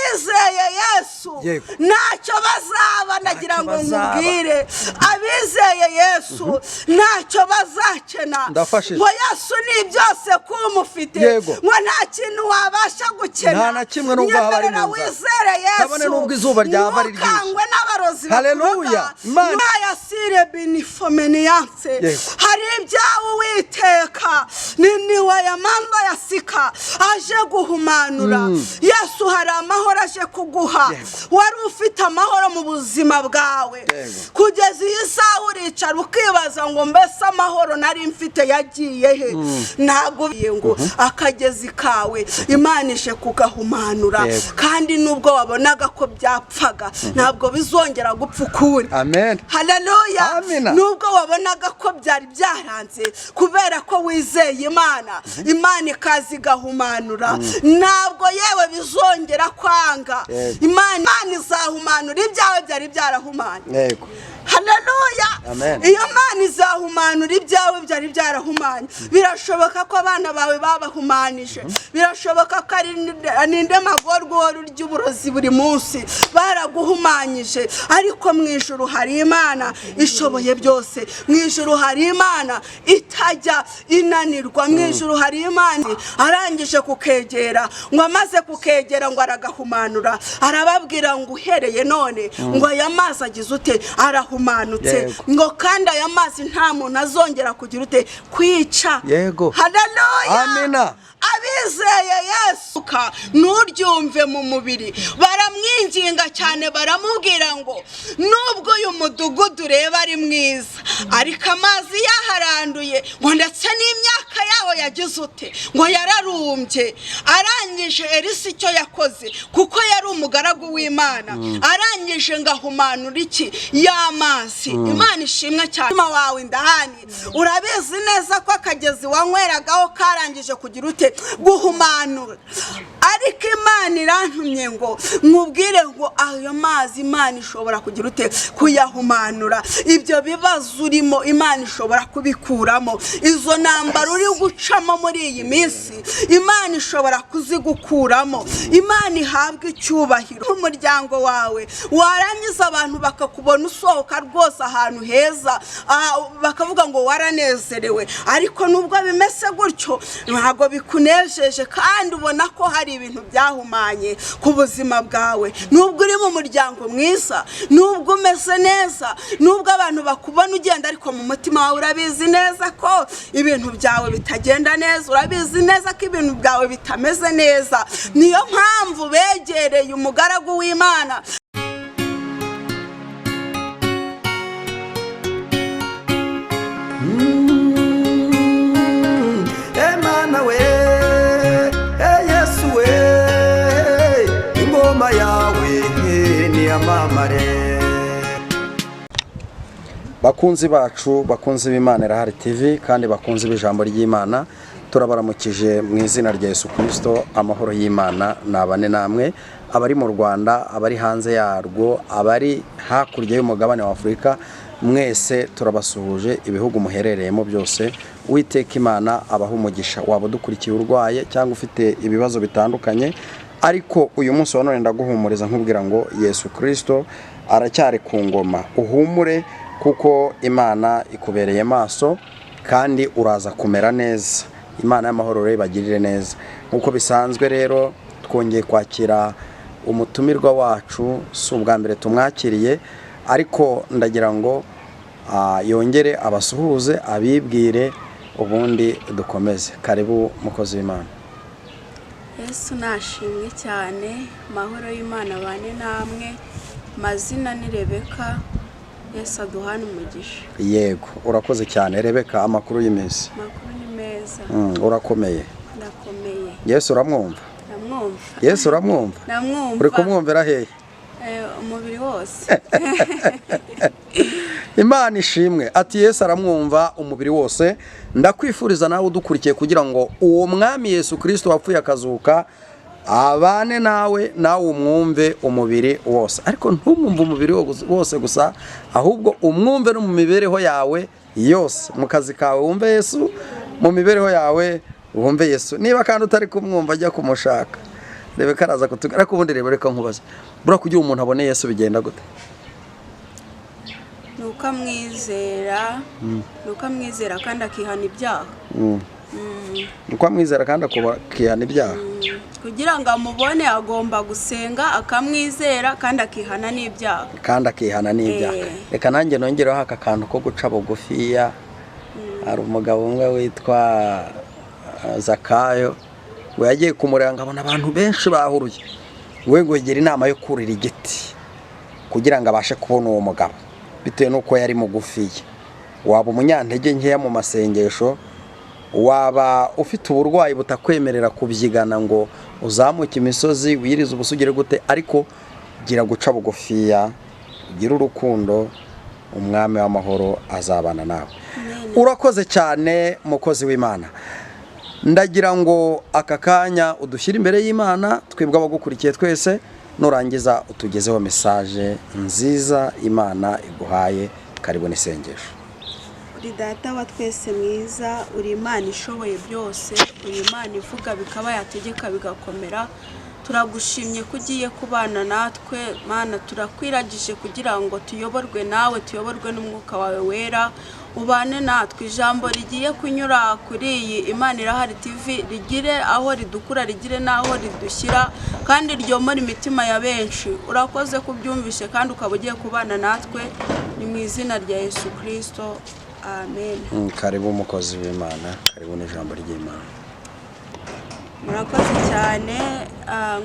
abizeye Yesu ntacyo bazaba, ndagira ngo nkubwire abizeye Yesu ntacyo bazakena, ngo Yesu ni byose kumufite, ngo nta kintu wabasha gukena, nta na kimwe nubwo haba ari mu wizere Yesu, kabone nubwo izuba ryaba ari ryinshi, ntukangwe n'abarozi. Haleluya. Imana yasire binifomeniyanse, hari ibyawe Uwiteka ni wayamanda yasika aje guhumanura. Yesu hari amahoro aje kuguha, wari ufite amahoro mu buzima bwawe, kugeza iyi saha uricara ukibaza ngo mbese amahoro nari mfite yagiye he? Ntabwo ngo akagezi kawe Imana ije kugahumanura, kandi nubwo wabonaga ko byapfaga ntabwo bizongera gupfa ukundi. Amen. Haleluya. Nubwo wabonaga ko byari byaranze, kubera ko wizeye Imana, Imana ikazi gahumanura, ntabwo yewe bizongera kwanga. Imana izahumanura ibyawe byari byarahumanye. Haleluya. Iyo Imana izahumanura ibyawe byari byarahumanye. Birashoboka ko abana bawe babahumanije, birashoboka ko ari ninde magorwa ry'uburozi buri munsi baraguhumanyije, ariko mu ijuru hari Imana ishoboye byose, mu ijuru hari Imana itajya inanirwa, mu ijuru hari Imana arangije kukegera, ngo amaze kukegera ngo aragahumanura, arababwira ngo uhereye none ngo aya mazi agize ute arahumanutse, ngo kandi aya mazi nta muntu azongera kugira ute kwica. Haleluya. Amina. Abizeye Yesu nuryumve mu mubiri, baramwinginga cyane, baramubwira ngo nubwo uyu mudugudu ureba ari mwiza, ariko amazi yaharanduye, ngo ndetse n'imyaka yaho yagize ute ngo yararumbye. Arangije Elisa icyo yakoze, kuko yari umugaragu w'Imana, arangije ngahumanura iki y'amazi. Imana ishimwe cyane. Wawe ndahani urabizi neza ko akagezi wanyweragaho karangije kugira ute guhumanura, ariko Imana irantumye ngo nkubwire ngo ayo mazi Imana ishobora kugira ute kuyahumanura. Ibyo bibazo urimo Imana ishobora kubikuramo, izo ntambara uri gucamo muri iyi minsi Imana ishobora kuzigukuramo. Imana ihabwe icyubahiro. Umuryango wawe warangiza abantu bakakubona usohoka rwose ahantu heza, bakavuga ngo waranezerewe, ariko nubwo bimeze gutyo ntabwo bikunejeje, kandi ubona ko hari ibintu byahumanye ku buzima bwawe. Nubwo uri mu muryango mwiza, nubwo umeze neza, nubwo abantu bakubona ugenda, ariko mu mutima wawe urabizi neza ko ibintu byawe bitagenda neza, urabizi neza ko ibintu byawe bitameze neza. Niyo mpamvu begereye umugaragu w'Imana. Emana we, Yesu we, ingoma yawe ni amamare. Bakunzi bacu, bakunzi b'Imana Irahari TV, kandi bakunzi b'ijambo ry'Imana, turabaramukije mu izina rya Yesu Kristo. Amahoro y'Imana nabane namwe, abari mu Rwanda, abari hanze yarwo, abari hakurya y'umugabane wa Afurika, mwese turabasuhuje ibihugu muherereyemo byose. Uwiteka Imana abaha umugisha. Waba dukurikiye urwaye cyangwa ufite ibibazo bitandukanye, ariko uyu munsi wa none ndaguhumuriza nkubwira ngo Yesu Kristo aracyari ku ngoma. Uhumure, kuko Imana ikubereye maso, kandi uraza kumera neza. Imana y'amahoro rero ibagirire neza. Nkuko bisanzwe rero twongeye kwakira umutumirwa wacu, si ubwa mbere tumwakiriye, ariko ndagira ngo yongere abasuhuze, abibwire, ubundi dukomeze. Karibu mukozi w'Imana. Yesu nashimwe cyane. Mahoro y'Imana bane namwe. Mazina ni Rebeka. Yesu aduhana umugisha. Yego, urakoze cyane Rebeka. Amakuru y'imisi? Amakuru ni meza. Urakomeye? Ndakomeye. Yesu uramwumva? Ndamwumva. Yesu uramwumva? Ndamwumva. Uri kumwumvira hehe? Umubiri wose. Imana ishimwe. Ati Yesu aramwumva umubiri wose. Ndakwifuriza nawe udukurikiye kugira ngo uwo mwami Yesu Kristo wapfuye akazuka abane nawe umwumve umubiri wose. Ariko ntumwumve umubiri wose gusa, ahubwo umwumve no mu mibereho yawe yose. Mu kazi kawe wumve Yesu, mu mibereho yawe wumve Yesu. Niba kandi utari kumwumva, ajya kumushaka. Rebeka araza kutubwira ariko ubundi reka nkubaze bura kugira umuntu abone Yesu bigenda gute? nuko amwizera kandi akihana ibyaha. Nuko amwizera kandi akihana ibyaha. Kugira ngo amubone agomba gusenga akamwizera kandi akihana n'ibyaha. Reka nanjye nongereho aka kantu ko guca bugufiya. Hari umugabo umwe witwa Zakayo we yagiye kumuranga abona abantu benshi bahuruye. We ngo yegera inama yo kurira igiti kugira ngo abashe kubona uwo mugabo bitewe nuko yari mugufiya. Waba umunyantege nkeya mu masengesho, waba ufite uburwayi butakwemerera kubyigana ngo uzamuke imisozi wirize ubusugire gute, ariko gira guca bugufiya, gira urukundo, umwami w'amahoro azabana nawe. Urakoze cyane mukozi w'Imana. Ndagira ngo aka kanya udushyire imbere y'Imana, twebwe abagukurikiye twese, nurangiza utugezeho message nziza Imana iguhaye. Karibu n'isengesho. Uri data wa twese mwiza, uri Imana ishoboye byose, uri Imana ivuga bikaba yategeka bigakomera. Turagushimye ko ugiye kubana natwe Mana, turakwiragije kugira ngo tuyoborwe nawe, tuyoborwe n'umwuka wawe wera, ubane natwe. Ijambo rigiye kunyura kuri iyi Imana Irahari TV rigire aho ridukura, rigire naho ridushyira, kandi ryomora imitima ya benshi. Urakoze kubyumvishe kandi ukaba ugiye kubana natwe, ni mu izina rya Yesu Kristo, amen. Karibu umukozi w'Imana, karibu n'ijambo ry'Imana. Murakoze cyane.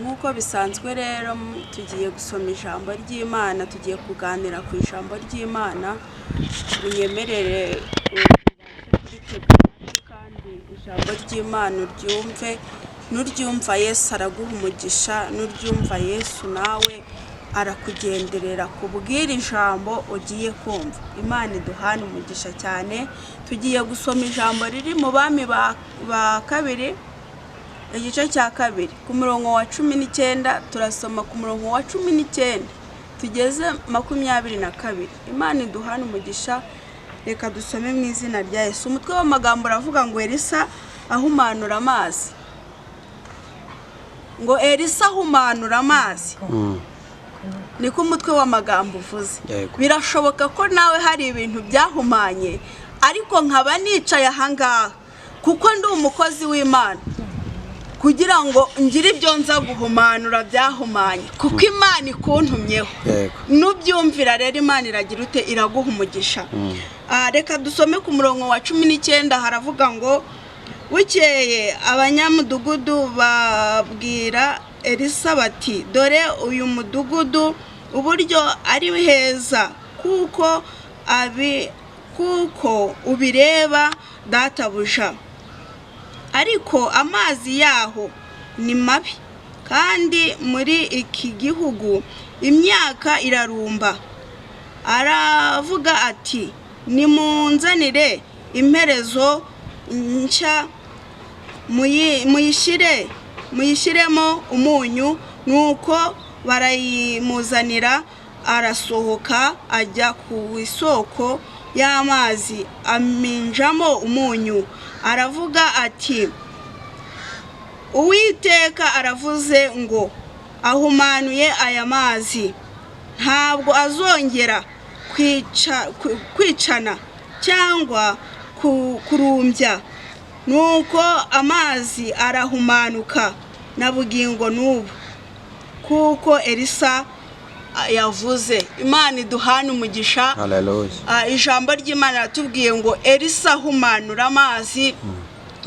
Nk'uko bisanzwe rero tugiye gusoma ijambo ry'Imana, tugiye kuganira ku ijambo ry'Imana. Unyemerere kandi ijambo ry'Imana uryumve. Nuryumva Yesu araguha umugisha, nuryumva Yesu nawe arakugenderera kubwira ijambo ugiye kumva. Imana iduhane umugisha cyane. Tugiye gusoma ijambo riri mu Bami ba kabiri igice cya kabiri ku murongo wa 19, turasoma ku murongo wa 19 tugeze 22. Imana iduhane umugisha. Reka dusome mu izina rya Yesu. Umutwe w'amagambo uravuga ngo Elisa ahumanura amazi. Ngo Elisa ahumanura amazi. Niko umutwe w'amagambo uvuze. Birashoboka ko nawe hari ibintu byahumanye, ariko nkaba nicaye ahangaha kuko ndi umukozi w'Imana, kugira ngo ngire ibyo nza guhumanura byahumanye, kuko Imana ikuntumyeho. Nubyumvira rero Imana iragira ute, iraguha umugisha. Reka dusome ku murongo wa 19. Haravuga ngo bukeye abanyamudugudu babwira Elisa bati, dore uyu mudugudu uburyo ari heza, kuko ubireba databuja, ariko amazi yaho ni mabi, kandi muri iki gihugu imyaka irarumba. Aravuga ati, nimunzanire imperezo nshya muyishyiremo umunyu. Nuko barayimuzanira, arasohoka ajya ku isoko y'amazi aminjamo umunyu. Aravuga ati, Uwiteka aravuze ngo ahumanuye aya mazi, ntabwo azongera kwicana cyangwa kurumbya. Nuko amazi arahumanuka na bugingo n'ubu, kuko Elisa yavuze. Imana iduhane umugisha. Hallelujah. Ijambo ry'Imana ratubwiye ngo Elisa ahumanura amazi.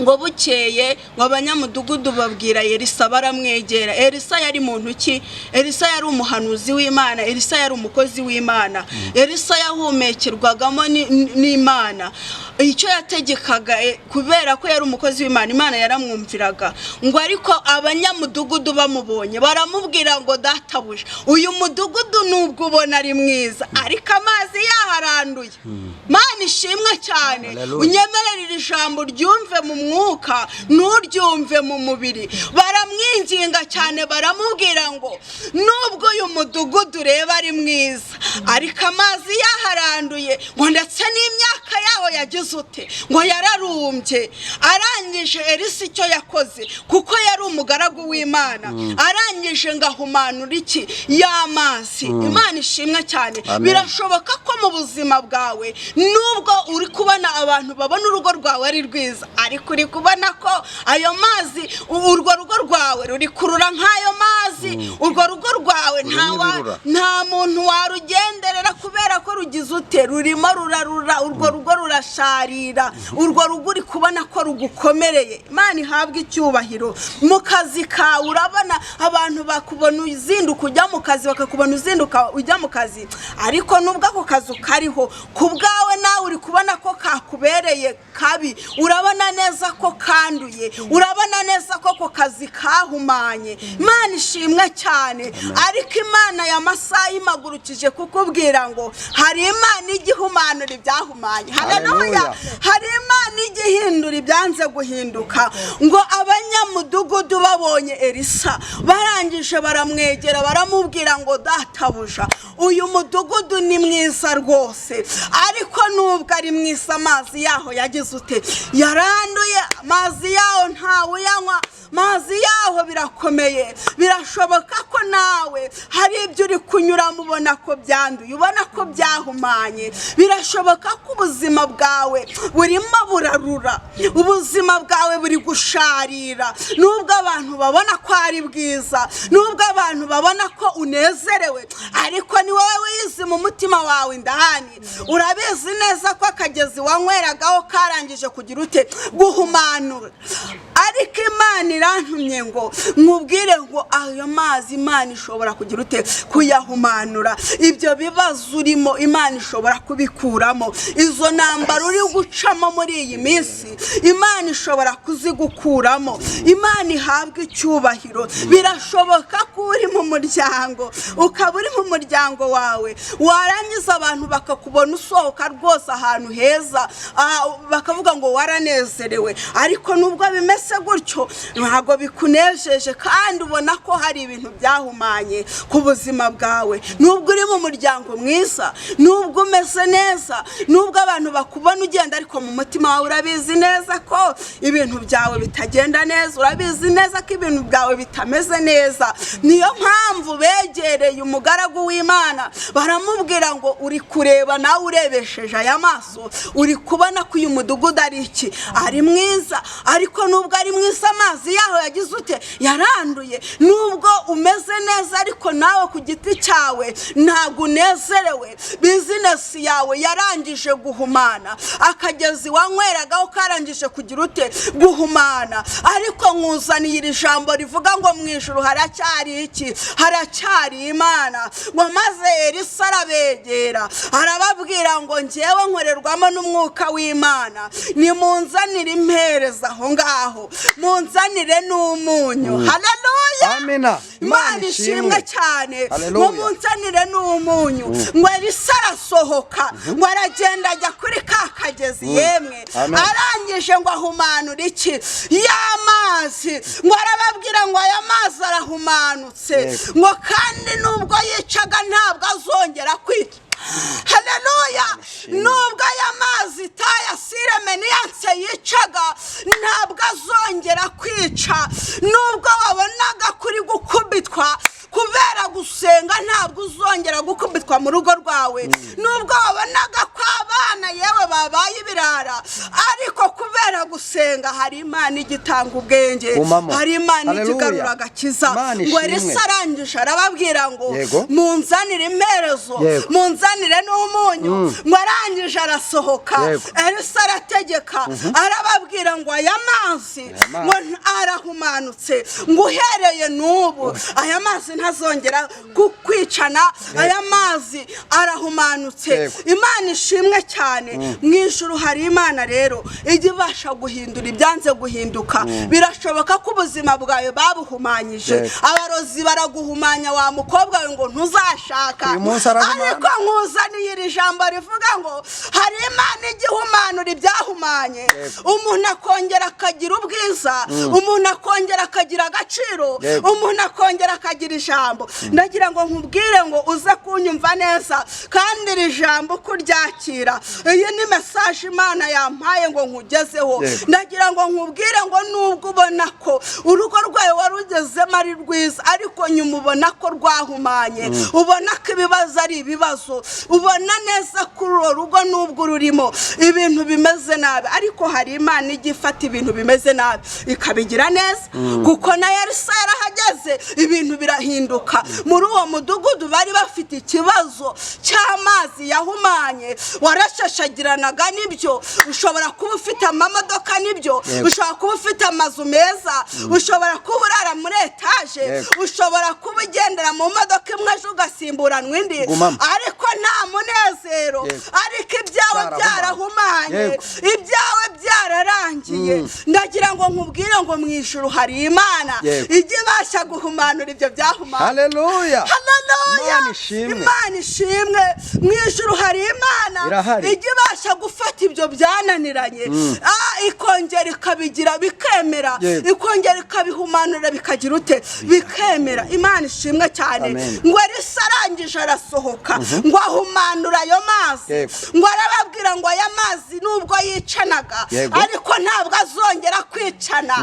Ngo bukeye abanyamudugudu babwira Elisa, baramwegera. Elisa yari muntu ki? Elisa yari umuhanuzi w'Imana, Elisa yari umukozi w'Imana. Elisa yahumekerwagamo n'Imana. Icyo yategekaga, kubera ko yari umukozi w'Imana, Imana yaramwumviraga. Ngo ariko abanyamudugudu bamubonye baramubwira ngo databuja, uyu mudugudu nubwo ubona ari mwiza, ariko amazi yaharanduye. Mana ishimwe cyane. Unyemerere iri jambo ryumve mu mwuka, nuryumve mu mubiri. Baramwinginga cyane, baramubwira ngo nubwo uyu mudugudu ureba ari mwiza, ariko amazi yaharanduye ngo ndetse n'imyaka yaho yagize ute ngo yararumbye. Arangije Elisa icyo yakoze kuko yari umugaragu w'Imana, arangije ngahumanura iki y'amazi. Imana ishimwe cyane. Birashoboka ko mu buzima bwawe nubwo uri kubona abantu babona urugo rwawe ari rwiza, ariko uri kubona ko ayo mazi urwo rugo rwawe ruri kurura nk'ayo mazi. Urwo rugo rwawe nta muntu warugenderera kubera ko rugize ute rurimo rurarura, urwo rugo rurasharira, urwo rugo uri kubona ko rugukomereye. Imana ihabwa icyubahiro. Mu kazi kawe urabona abantu bakubona uzinduka ujya mu kazi, bakakubona uzinduka ujya mu kazi, ariko nubwo ako kazi kariho ku bwawe nawe uri kubona ko kakubereye kabi, urabona neza ko kanduye, urabona neza ko ako kazi kahumanye. Imana ishimwe cyane. Ariko Imana ya Masayi imagurukije kukubwira ngo hari Imana igihumanura ibyahumanye. Haleluya. Hari Imana igihindura ibyanze guhinduka. Ngo abanyamudugudu babonye Elisa barangije baramwegera baramubwira ngo databuja, uyu mudugudu ni mwiza rwose, ariko nubwo ari mwiza amazi yaho yagize ute yaranduye, amazi yaho ntawe uyanywa, amazi yaho birakomeye. Birashoboka ko nawe hari ibyo uri kunyura mubona ko byanduye, ubona ko byahumanye. Birashoboka ko ubuzima bwawe burimo burarura, ubuzima bwawe buri gusharira, nubwo abantu babona ko ari bwiza, nubwo abantu babona ko unezerewe, ariko ni wowe wiyizi mu mutima wawe indani. Urabizi neza ko akagezi wanyweragaho karangije kugira ute guhumanura. Ariko Imana irantumye ngo nkubwire ngo ayo mazi Imana ishobora kugira ute kuyahumanura. Ibyo bibazo urimo Imana ishobora kubikuramo. Izo ntambara uri gucamo muri iyi minsi Imana ishobora kuzigukuramo. Imana ihabwa icyubahiro. Birashoboka ko uri mu muryango, ukaba uri mu muryango wawe, warangiza abantu bakakubona usohoka rwose ahantu heza, bakavuga ngo waranezerewe, ariko nubwo bimeze gutyo ntabwo bikunejeje kandi ubona ko hari ibintu byahumanye ku buzima bwawe. Nubwo uri mu muryango mwiza, nubwo umeze neza, nubwo abantu bakubona ugenda, ariko mu mutima wawe urabizi neza ko ibintu byawe bitagenda neza, urabizi neza ko ibintu byawe bitameze neza. Niyo mpamvu begereye umugaragu w'Imana baramubwira ngo uri kureba nawe urebesheje aya maso, uri kubona ko uyu mudugudu ari iki ari mwiza, ariko nubwo ari mwiza amazi yaho yagize ute yaranduye. Nubwo umeze neza, ariko nawe ku giti cyawe ntabwo unezerewe, bizinesi yawe yarangije guhumana, akagezi wanyweragaho karangije kugira ute guhumana. Ariko nkuzaniye iri jambo rivuga ngo mu ijuru haracyari iki, haracyari Imana. Ngo maze Elisa arabegera arababwira ngo njyewe nkorerwamo n'umwuka w'Imana, nimunzanire impereza aho ngaho, munzanire n'umunyu. Haleluya. Amina. Imana ishimwe cyane. Ngo munzanire n'umunyu. Ngo Elisa arasohoka, ngo aragenda ajya kuri ka kagezi, yemwe arangije ngo ahumanura iki y'amazi. Ngo arababwira ngo aya mazi arahumanutse, ngo kandi nubwo yicaga ntabwo azongera kwica. Haleluya. Nubwo aya mazi tayasiremeniyanse yicaga ntabwo azongera kwica. Nubwo wabonaga kuri gukubitwa kubera gusenga, ntabwo uzongera gukubitwa mu rugo rwawe. Nubwo wabonaga ko abana yewe babaye ibirara, ariko kubera gusenga hari Imana igitanga ubwenge, hari Imana ikigarura agakiza. Ngo Elisa arangije arababwira ngo munzanire imperezo, munzanire n'umunyu. Ngo arangije arasohoka, Elisa arategeka arababwira ngo aya mazi ngo arahumanutse, ngo uhereye n'ubu aya mazi ntazongera kwicana, aya mazi arahumanutse. Imana ishimwe cyane. mu ijuru hari imana rero ijya ibasha guhindura ibyanze guhinduka. Birashoboka ko ubuzima bwawe babuhumanyije, abarozi baraguhumanya wa mukobwa we ngo ntuzashaka, ariko nkuzaniye iri jambo rivuga ngo hari imana igihumanura ibyahumanye, umuntu akongera akagira ubwiza, umuntu akongera akagira agaciro, umuntu akongera akagira ijambo. Ndagira ngo nkubwire ngo uze kunyumva neza kandi iri jambo uko uryakira. Iyi ni message Imana yampaye ngo nkugezeho. Ndagira ngo nkubwire ngo nubwo ubona ko urugo rwawe warugezemo ari rwiza, ariko nyuma ubona ko rwahumanye, ubona ko ibibazo ari ibibazo, ubona neza ko uru rugo nubwo rurimo ibintu bimeze nabi, ariko hari imana igifata ibintu bimeze nabi ikabigira neza. Kuko na Elisa yarahageze ibintu birahinduka. Muri uwo mudugudu bari bafite ikibazo cy'amazi yahumanye, warashashagiranaga nibyo, ushobora kuba ufite amamodoka nibyo, ushobora kuba ufite amazu meza, ushobora kuba urara muri etaje, ushobora kuba ugendera mu modoka imwe ejo ugasimburanwa indi, ariko nta munezero, ariko ibyawe byarahumanye, ibyawe byararangiye. Ndagira ngo nkubwire ngo mu ijuru hari imana ijya ibasha guhumanura ibyo byahumanye. Haleluya, Imana ishimwe. Mu ijuru hari imana ijya ibasha gufata ibyo byananiranye, ikongera ikabigira bikemera, ikongera ikabihumanura bikagira ute bikemera. Imana ishimwe cyane. Ngo Elisa arangije arasohoka ngo ahumanura ayo mazi, ngo arababwira ngo aya mazi nubwo yicanaga ariko ntabwo azongera kwicana.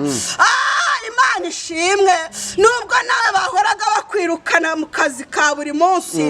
Imana ishimwe. Nubwo nawe bahoraga bakwirukana mu kazi ka buri munsi,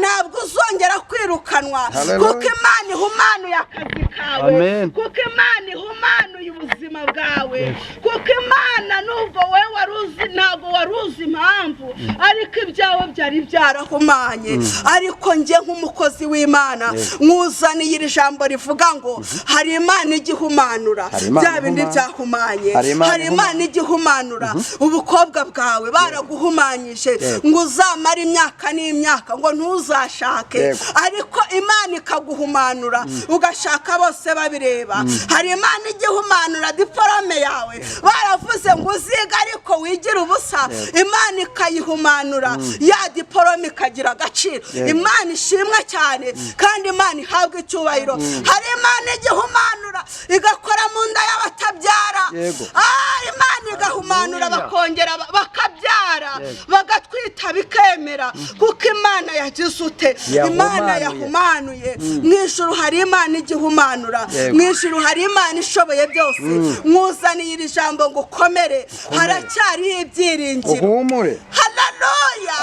ntabwo uzongera kwirukanwa, kuko Imana ihumanuye akazi kawe, kuko Imana ihumanuye ubuzima bwawe, kuko Imana nubwo we waruzi ntabwo waruzi impamvu, ariko ibyawe byari byarahumanye. Ariko njye nk'umukozi w'Imana nkuzaniye iri jambo rivuga ngo hari imana igihumanura bya bindi byahumanye, hari imana igihumanura ubukobwa bwawe baraguhumanyije ngo uzamara imyaka n'imyaka ngo ntuzashake, ariko Imana ikaguhumanura ugashaka bose babireba. Hari imana igihumanura diplome yawe, baravuze ngo uziga ariko wigira ubusa, Imana ikayihumanura ya diplome ikagira agaciro. Imana ishimwe cyane kandi Imana ihabwa icyubahiro. Hari imana igihumanura igakora mu nda y'abatabyara, Imana igahumanura bakongera bakabyara bagatwita bikemera, kuko Imana yagize ute Imana yahumanuye. Mu ijuru hari imana igihumanura, mu ijuru hari imana ishoboye byose. Mwuzaniye iri jambo ngo ukomere, haracyariho ibyiringiro. Haleluya,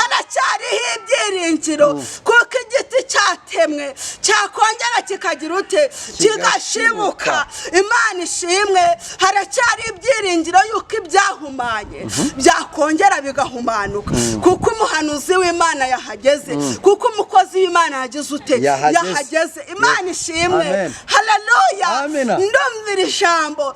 haracyariho ibyiringiro, kuko igiti cyatemwe cyakongera kikagira ute kigashibuka. Imana ishimwe. Haracyari ibyiringiro yuko ibyahumanye byakongera bigahumanuka, kuko umuhanuzi w'Imana yahageze, kuko umukozi w'Imana yagize ute yahageze. Imana ishimwe. Haleluya. Ndumvira ijambo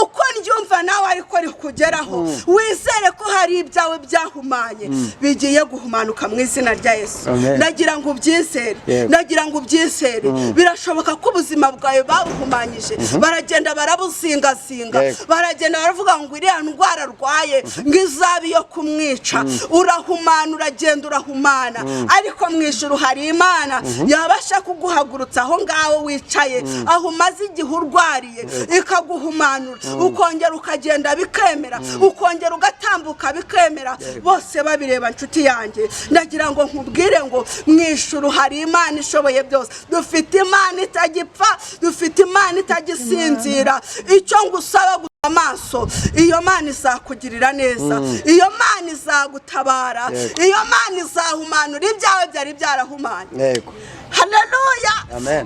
uko ndyumva nawe ariko rikugeraho, wizere ko hari ibyawe byahumanye bigiye guhumanuka mu izina rya Yesu. Ndagira ngo ubyizere, ndagira ngo ubyizere. Birashoboka ko ubuzima bwawe babuhumanyije, baragenda barabuzingazinga, baragenda baravuga ngo iriya ndwara arwaye ngo izabe iyo kumwica. Urahumana, uragenda urahumana, ariko mu ijuru hari imana yabasha kuguhagurutsa aho ngaho wicaye, aho umaze igihe urwariye, ikaguhumanura, ukongera ukagenda bikemera, ukongera ugatambuka bikemera, bose babireba. Nshuti yanjye, ndagira ngo nkubwire ngo mu ijuru hari imana ishoboye byose. Dufite imana itagipfa, dufite imana itagisinzira. Icyo ngusaba amaso, iyo mana izakugirira neza, iyo mana izagutabara, iyo mana izahumanura ibyawe byari byarahumanye. Haleluya.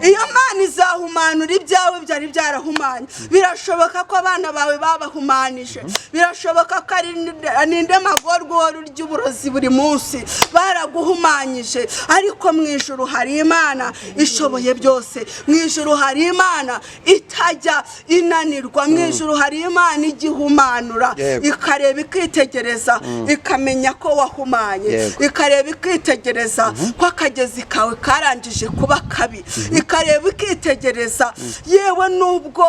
Iyo mana izahumanura ibyawe byari byarahumanye. Birashoboka ko abana bawe babahumanije, birashoboka ko ari ninde magorwa urya uburozi buri munsi baraguhumanyije, ariko mu ijuru hari imana ishoboye byose. Mu ijuru hari imana itajya inanirwa, mu ijuru hari Imana igihumanura Yego. ikareba ikitegereza ikamenya ko wahumanye Yego. ikareba ikitegereza ko akagezi kawe karangije kuba kabi ikareba ikitegereza yewe nubwo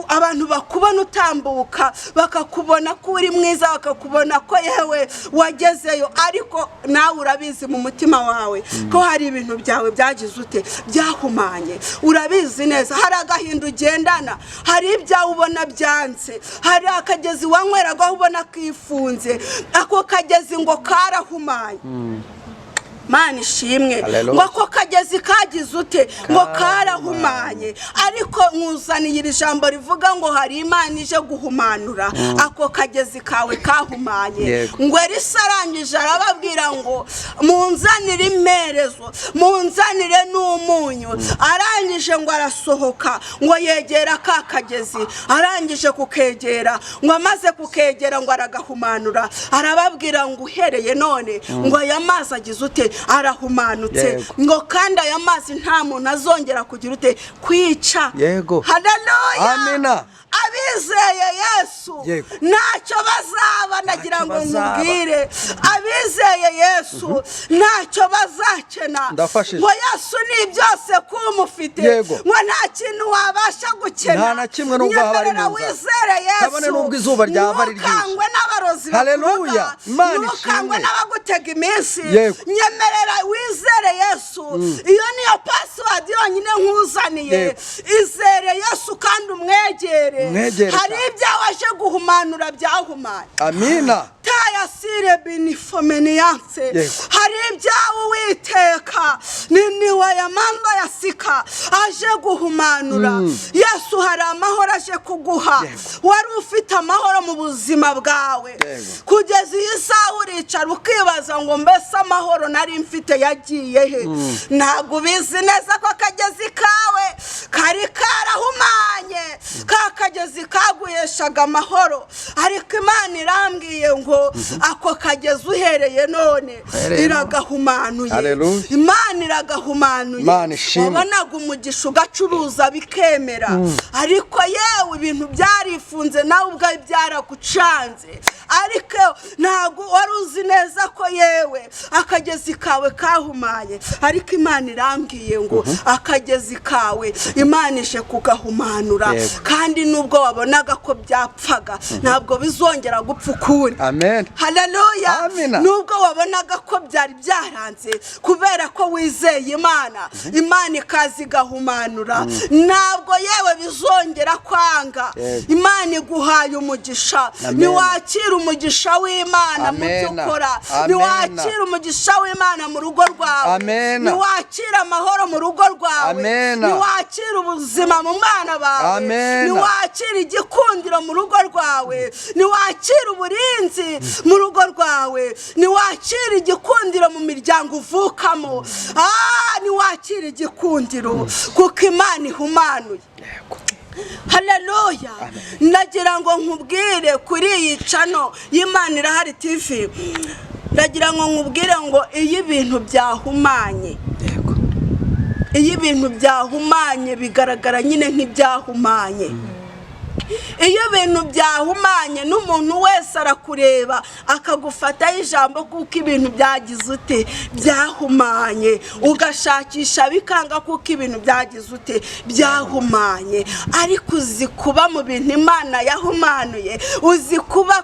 abantu bakubona utambuka bakakubona ko uri mwiza bakakubona ko yewe wagezeyo ariko nawe urabizi mu mutima wawe ko hari ibintu byawe byagize ute byahumanye urabizi neza hari agahinda ugendana hari ibyawe ubona byanze hari akagezi wanyweraga ubona kifunze ako kagezi ngo karahumanye Mana ishimwe ngo ako kagezi kagize ute ngo karahumanye ariko nkuzaniye iri jambo rivuga ngo hari Imana ije guhumanura ako kagezi kawe kahumanye ngo Elisa arangije arababwira ngo munzanire imperezo munzanire n'umunyu arangije ngo arasohoka ngo yegera ka kagezi arangije kukegera ngo amaze kukegera ngo aragahumanura arababwira ngo uhereye none ngo aya mazi agize ute arahumanutse ngo kandi aya mazi nta muntu azongera kugira ute kwica haleluya amina abizeye Yesu ntacyo bazaba nagira ngo nkubwire abizeye Yesu ntacyo bazakena ngo Yesu ni byose kumufite ngo nta kintu wabasha gukena nta na kimwe nubwo haba ari mu wizere Yesu kabone nubwo izuba ryaba ari ryinshi ntukangwe n'abarozi haleluya ntukangwe n'abagutega iminsi nyemerera wizere Yesu iyo niyo password yonyine nkuzaniye izere Yesu kandi umwegere hari ibyawe aje guhumanura byahumanye amina tayasire binifomeniyanse hari ibyawe Uwiteka niwe yamanda yasika aje guhumanura Yesu hari amahoro aje kuguha wari ufite amahoro mu buzima bwawe kugeza iyi saha uricara ukibaza ngo mbese amahoro nari mfite yagiye he ntabwo ubizi neza ko akagezi kawe kari karahumanye ka kagezi kaguheshaga amahoro ariko Imana irambwiye ngo ako kagezi uhereye none iragahumanuye Imana iragahumanuye wabonaga umugisha ugacuruza bikemera ariko yewe ibintu byarifunze nawe ubwawe byaragucanze ariko ntabwo wari uzi neza ko yewe akagezi kawe kahumanye ariko Imana irambwiye ngo akagezi kawe Imana ije kugahumanura kandi nubwo wabonaga ko byapfaga ntabwo bizongera gupfa ukundi amen haleluya nubwo wabonaga ko byari byaranze kubera ko wizeye Imana ikazi gahumanura ntabwo yewe bizongera kwanga Imana iguhaye umugisha niwakira umugisha w'Imana mu byo ukora niwakira umugisha w'Imana mu rugo rwawe niwakira amahoro mu rugo rwawe niwakira ubuzima mu bana bawe niwakira igikundiro mu rugo rwawe niwakira uburinzi mu rugo rwawe niwakira igikundiro mu miryango uvukamo niwakira igikundiro kuko Imana ihumanuye haleluya nagira ngo nkubwire kuri iyi channel y'Imana Irahari TV nagira ngo nkubwire ngo iyo ibintu byahumanye iyo ibintu byahumanye bigaragara nyine nk'ibyahumanye iyo ibintu byahumanye n'umuntu wese arakureba akagufataho ijambo kuko ibintu byagize ute byahumanye ugashakisha bikanga kuko ibintu byagize ute byahumanye ariko uzi kuba mu bintu Imana yahumanuye uzi kuba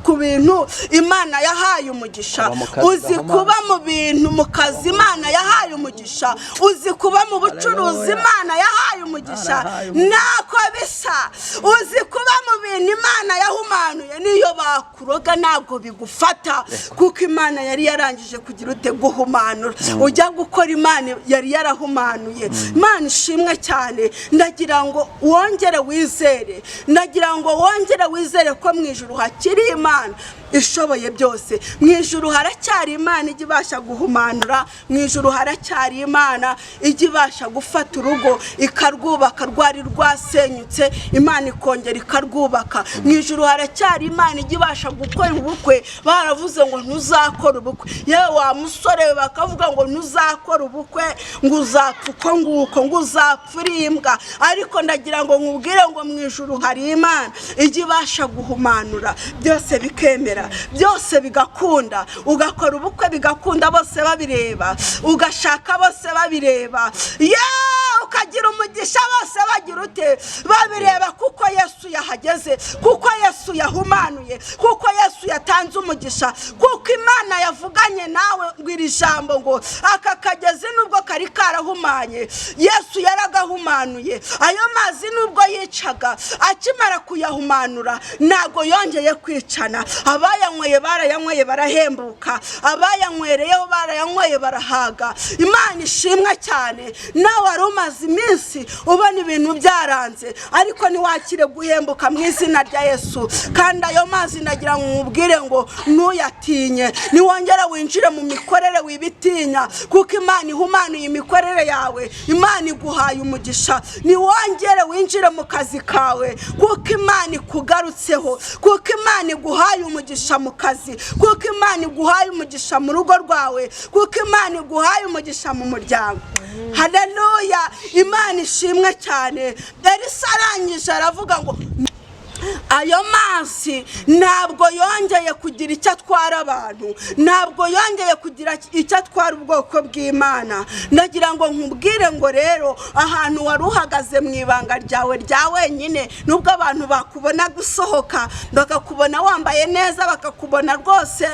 ku bintu Imana yahaye umugisha uzi kuba mu bintu mu kazi Imana yahaye umugisha uzi kuba mu bucuruzi Imana yahaye umugisha nako bisa uzi kuba mu bintu Imana yahumanuye niyo bakuroga ntabwo bigufata kuko Imana yari yarangije kugira ute guhumanura ujya gukora Imana yari yarahumanuye Imana ishimwe cyane ndagira ngo wongere wizere ndagira ngo wongere wizere ko mu ijuru hakiri Imana ishoboye byose mu ijuru haracyari Imana igibasha guhumanura mu ijuru haracyari Imana igibasha gufata urugo ikarwubaka rwari rwasenyutse Imana ikongera ikongera ikarwubaka. Mu ijuru haracyari Imana ijya ibasha gukora ubukwe. Baravuze ngo ntuzakora ubukwe, yewe wa musore bakavuga ngo ntuzakora ubukwe, ngo uzapfa uko nguko, ngo uzapfa uri imbwa. Ariko ndagira ngo nkubwire ngo mu ijuru hari Imana ijya ibasha guhumanura byose bikemera, byose bigakunda. Ugakora ubukwe bigakunda bose babireba, ugashaka bose babireba, ukagira umugisha bose bagira ute babireba, kuko Yesu yahageze, kuko Yesu yahumanuye, kuko Yesu yatanze umugisha, kuko Imana yavuganye nawe ngo iri jambo ngo aka kagezi nubwo kari karahumanye Yesu yaragahumanuye. Ayo mazi nubwo yicaga akimara kuyahumanura ntago yongeye kwicana. Abayanyweye barayanyweye barahembuka, abayanywereyeho barayanyweye barahaga. Imana ishimwe cyane. Nawe wari umaze iminsi ubona ibintu byaranze, ariko niwakire guhembuka mu izina rya Yesu. Kandi ayo mazi ndagira ngo nkubwire ngo ntuyatinye, niwongera winjire mu mikorere wibitinya, kuko Imana ihumanuye imikorere yawe. Imana iguhaye umugisha. Niwongere winjire mu kazi kawe, kuko Imana ikugarutseho, kuko Imana iguhaye umugisha mu kazi, kuko Imana iguhaye umugisha mu rugo rwawe, kuko Imana iguhaye umugisha mu muryango. Haleluya! Imana ishimwe cyane. Elisa arangije aravuga ngo ayo mazi ntabwo yongeye kugira icyo atwara abantu, ntabwo yongeye kugira icyo atwara ubwoko bw'Imana. Ndagira ngo nkubwire ngo rero ahantu wari uhagaze mu ibanga ryawe rya wenyine, nubwo abantu bakubona gusohoka, bakakubona wambaye neza, bakakubona rwose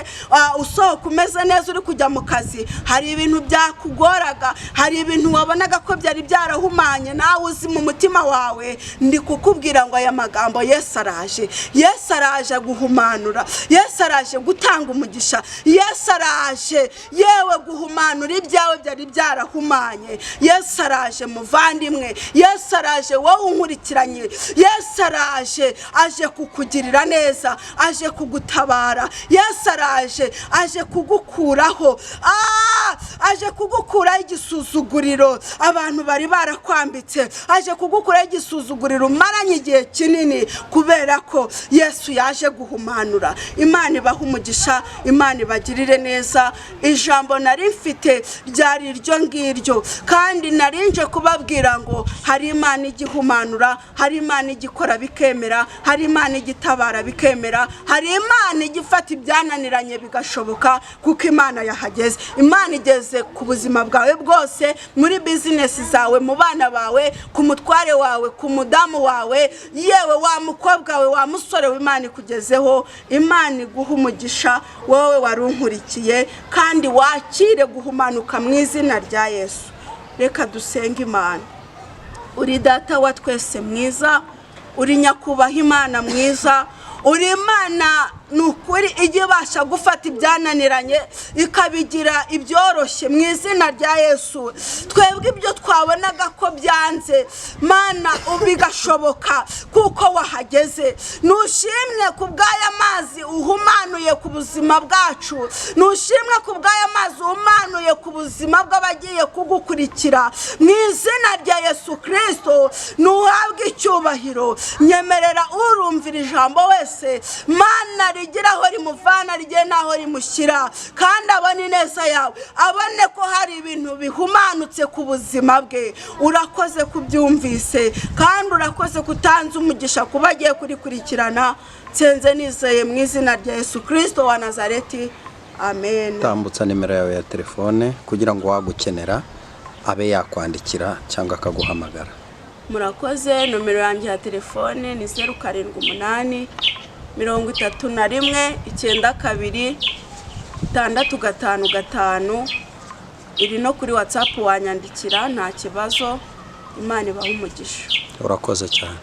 usohoka umeze neza uri kujya mu kazi, hari ibintu byakugoraga, hari ibintu wabonaga ko byari byarahumanye, nawe uzi mu mutima wawe. Ndi kukubwira ngo aya magambo Yesu araje. Yesu araje guhumanura, Yesu araje gutanga umugisha, Yesu araje yewe guhumanura ibyawe byari byarahumanye. Yesu araje muvandimwe, Yesu araje wowe unkurikiranye, Yesu araje aje kukugirira neza, aje kugutabara. Yesu araje aje kugukuraho, aje kugukuraho igisuzuguriro abantu bari barakwambitse, aje kugukuraho igisuzuguriro umaranye igihe kinini, kubera ko Yesu yaje guhumanura. Imana ibaha umugisha, Imana ibagirire neza. Ijambo nari mfite ryari iryo ngiryo, kandi narinje kubabwira ngo hari Imana igihumanura, hari Imana igikora bikemera, hari Imana igitabara bikemera, hari Imana igifata ibyananiranye bigashoboka, kuko Imana yahageze. Imana igeze ku buzima bwawe bwose, muri business zawe, mu bana bawe, ku mutware wawe, ku mudamu wawe, yewe wa mukobwa we, wa musore w'Imana ikugezeho. Imana iguha umugisha wowe warunkurikiye, kandi wakire guhumanuka mu izina rya Yesu. Reka dusenge Imana. Uri data wa twese mwiza, uri nyakubaha Imana mwiza, uri Imana nukuri igibasha gufata ibyananiranye ikabigira ibyoroshye mu izina rya Yesu. Twebwe ibyo twabonaga ko byanze, Mana ubigashoboka kuko wahageze. Nushimwe ku bw'aya mazi uhumanuye ku buzima bwacu, nushimwe ku bw'aya mazi uhumanuye ku buzima bw'abagiye kugukurikira. Mu izina rya Yesu Kristo nuhabwe icyubahiro. Nyemerera urumvira ijambo wese, Mana rigira aho rimuvana rigena naho rimushyira, kandi abone ineza yawe, abone ko hari ibintu bihumanutse ku buzima bwe. Urakoze kubyumvise, kandi urakoze kutanze umugisha kuba agiye kurikurikirana. Nsenze nizeye mu izina rya Yesu Kristo wa Nazareti, amen. Tambutsa nimero yawe ya telefone kugira ngo wagukenera abe yakwandikira cyangwa akaguhamagara. Murakoze. Nomero yanjye ya telefone ni 078 31 92 655. Iri no kuri WhatsApp wanyandikira nta kibazo. Imana ibahe umugisha. Urakoze cyane.